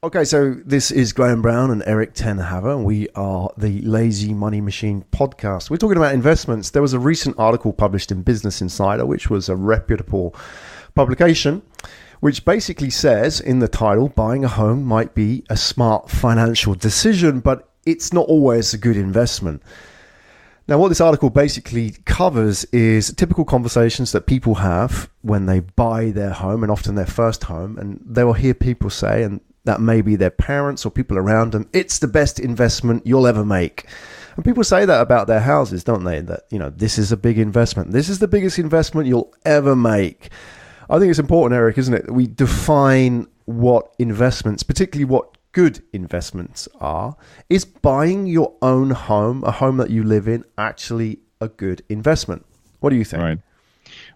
Okay, so this is Graham Brown and Eric Tenhaver, and we are the Lazy Money Machine podcast. We're talking about investments. There was a recent article published in Business Insider, which was a reputable publication, which basically says in the title, buying a home might be a smart financial decision, but it's not always a good investment. Now, what this article basically covers is typical conversations that people have when they buy their home, and often their first home, and they will hear people say, and that may be their parents or people around them, it's the best investment you'll ever make. And people say that about their houses, don't they? That, this is a big investment. This is the biggest investment you'll ever make. I think it's important, Eric, isn't it? We define what investments, particularly what good investments are. Is buying your own home, a home that you live in, actually a good investment? What do you think? Right.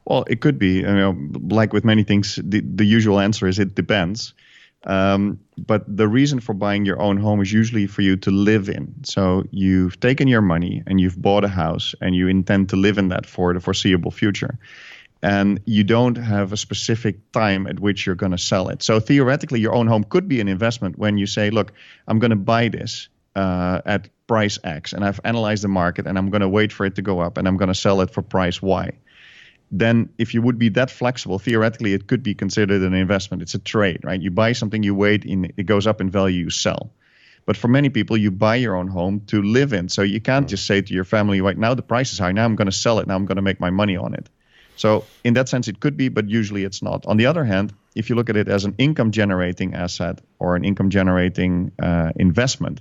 Well, it could be. Like with many things, the usual answer is it depends. But the reason for buying your own home is usually for you to live in. So you've taken your money and you've bought a house and you intend to live in that for the foreseeable future. And you don't have a specific time at which you're going to sell it. So theoretically, your own home could be an investment when you say, look, I'm going to buy this at price X, and I've analyzed the market and I'm going to wait for it to go up and I'm going to sell it for price Y. Then if you would be that flexible, theoretically, it could be considered an investment. It's a trade, right? You buy something, you wait, it goes up in value, you sell. But for many people, you buy your own home to live in. So you can't just say to your family, right, now the price is high, now I'm going to sell it, now I'm going to make my money on it. So in that sense, it could be, but usually it's not. On the other hand, if you look at it as an income-generating asset or an income-generating investment,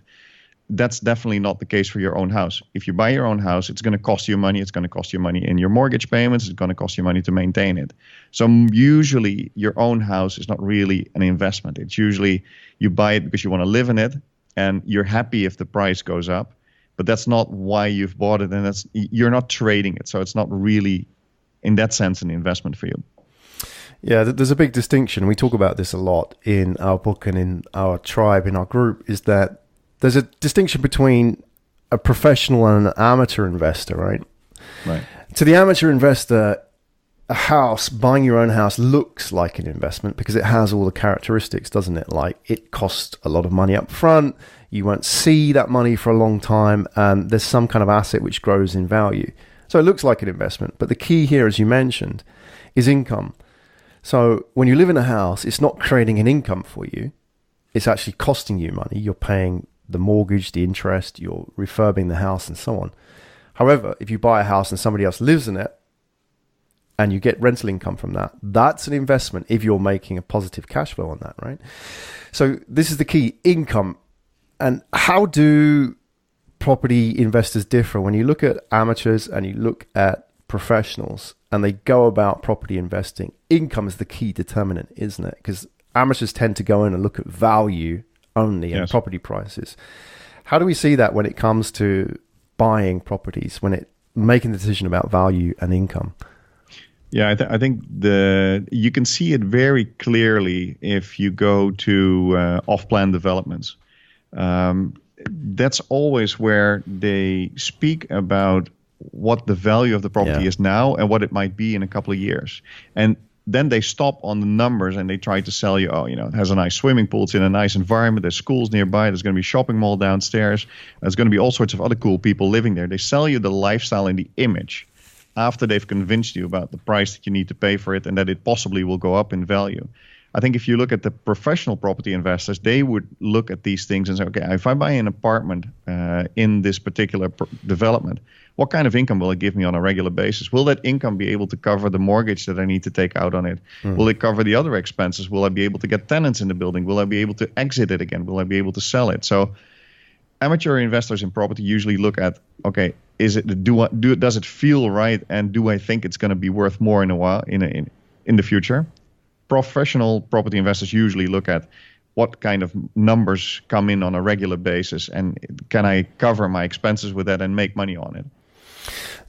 that's definitely not the case for your own house. If you buy your own house, it's going to cost you money. It's going to cost you money in your mortgage payments. It's going to cost you money to maintain it. So usually your own house is not really an investment. It's usually you buy it because you want to live in it and you're happy if the price goes up, but that's not why you've bought it, and you're not trading it. So it's not really, in that sense, an investment for you. Yeah, there's a big distinction. We talk about this a lot in our book and in our tribe, in our group, is that there's a distinction between a professional and an amateur investor, right? Right. To the amateur investor, buying your own house looks like an investment because it has all the characteristics, doesn't it? Like, it costs a lot of money up front, you won't see that money for a long time, and there's some kind of asset which grows in value. So it looks like an investment. But the key here, as you mentioned, is income. So when you live in a house, it's not creating an income for you. It's actually costing you money. You're paying the mortgage, the interest, you're refurbing the house and so on. However, if you buy a house and somebody else lives in it and you get rental income from that, that's an investment if you're making a positive cash flow on that, right? So this is the key, income. And how do property investors differ? When you look at amateurs and you look at professionals and they go about property investing, income is the key determinant, isn't it? Because amateurs tend to go in and look at value only and property prices. How do we see that when it comes to buying properties, when making the decision about value and income? Yeah, I think you can see it very clearly if you go to off-plan developments. That's always where they speak about what the value of the property is now and what it might be in a couple of years. And then they stop on the numbers and they try to sell you, it has a nice swimming pool, it's in a nice environment, there's schools nearby, there's going to be a shopping mall downstairs, there's going to be all sorts of other cool people living there. They sell you the lifestyle and the image after they've convinced you about the price that you need to pay for it and that it possibly will go up in value. I think if you look at the professional property investors, they would look at these things and say, okay, if I buy an apartment in this particular development, what kind of income will it give me on a regular basis? Will that income be able to cover the mortgage that I need to take out on it? Will it cover the other expenses? Will I be able to get tenants in the building? Will I be able to exit it again? Will I be able to sell it? So amateur investors in property usually look at, okay, does it feel right? And do I think it's going to be worth more in a while, in the future? Professional property investors usually look at what kind of numbers come in on a regular basis and can I cover my expenses with that and make money on it?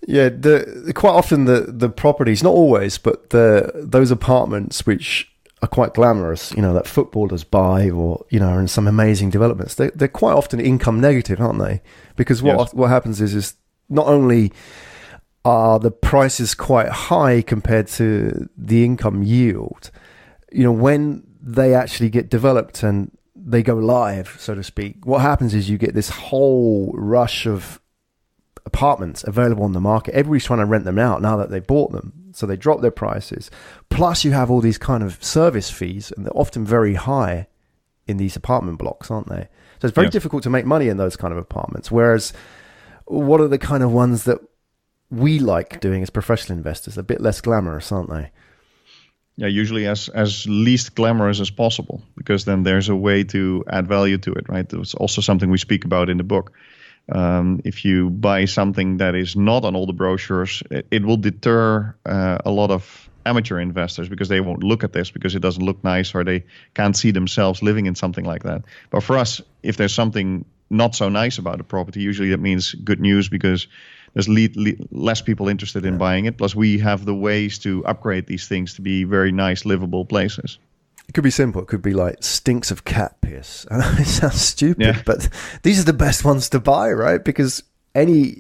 Yeah, quite often the properties, not always, but those apartments which are quite glamorous, that footballers buy or, in some amazing developments, they're quite often income negative, aren't they? Because what happens is not only are the prices quite high compared to the income yield, when they actually get developed and they go live, so to speak, what happens is you get this whole rush of apartments available on the market. Everybody's trying to rent them out now that they bought them. So they drop their prices. Plus you have all these kind of service fees, and they're often very high in these apartment blocks, aren't they? So it's very difficult to make money in those kind of apartments. Whereas what are the kind of ones that we like doing as professional investors? A bit less glamorous, aren't they? Yeah, usually as least glamorous as possible, because then there's a way to add value to it, right? There's also something we speak about in the book. If you buy something that is not on all the brochures, it will deter a lot of amateur investors, because they won't look at this because it doesn't look nice, or they can't see themselves living in something like that. But for us, if there's something not so nice about a property, usually that means good news, because there's less people interested in buying it. Plus, we have the ways to upgrade these things to be very nice, livable places. It could be simple. It could be like stinks of cat piss. I know it sounds stupid, but these are the best ones to buy, right? Because any,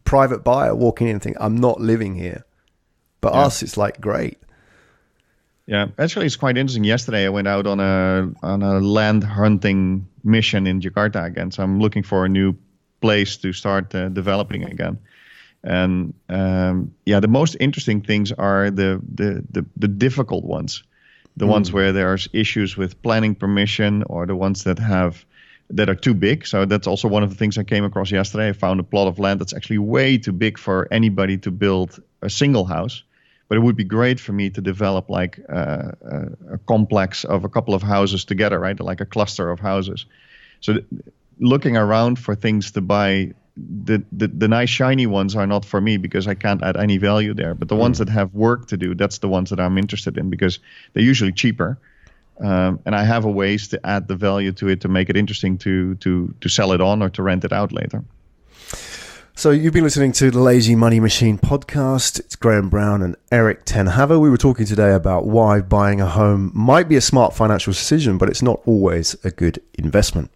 private buyer walking in and think, I'm not living here. But us, it's like, great. Yeah, actually, it's quite interesting. Yesterday, I went out on a land hunting mission in Jakarta again. So I'm looking for a new place to start developing again. And the most interesting things are the difficult ones, the ones where there's issues with planning permission, or the ones that are too big. So that's also one of the things I came across yesterday. I found a plot of land that's actually way too big for anybody to build a single house. But it would be great for me to develop like a complex of a couple of houses together, right? Like a cluster of houses. So looking around for things to buy, the nice shiny ones are not for me, because I can't add any value there. But the ones that have work to do, that's the ones that I'm interested in, because they're usually cheaper. And I have a ways to add the value to it to make it interesting to sell it on or to rent it out later. So you've been listening to the Lazy Money Machine podcast. It's Graham Brown and Eric ten Haver. We were talking today about why buying a home might be a smart financial decision, but it's not always a good investment.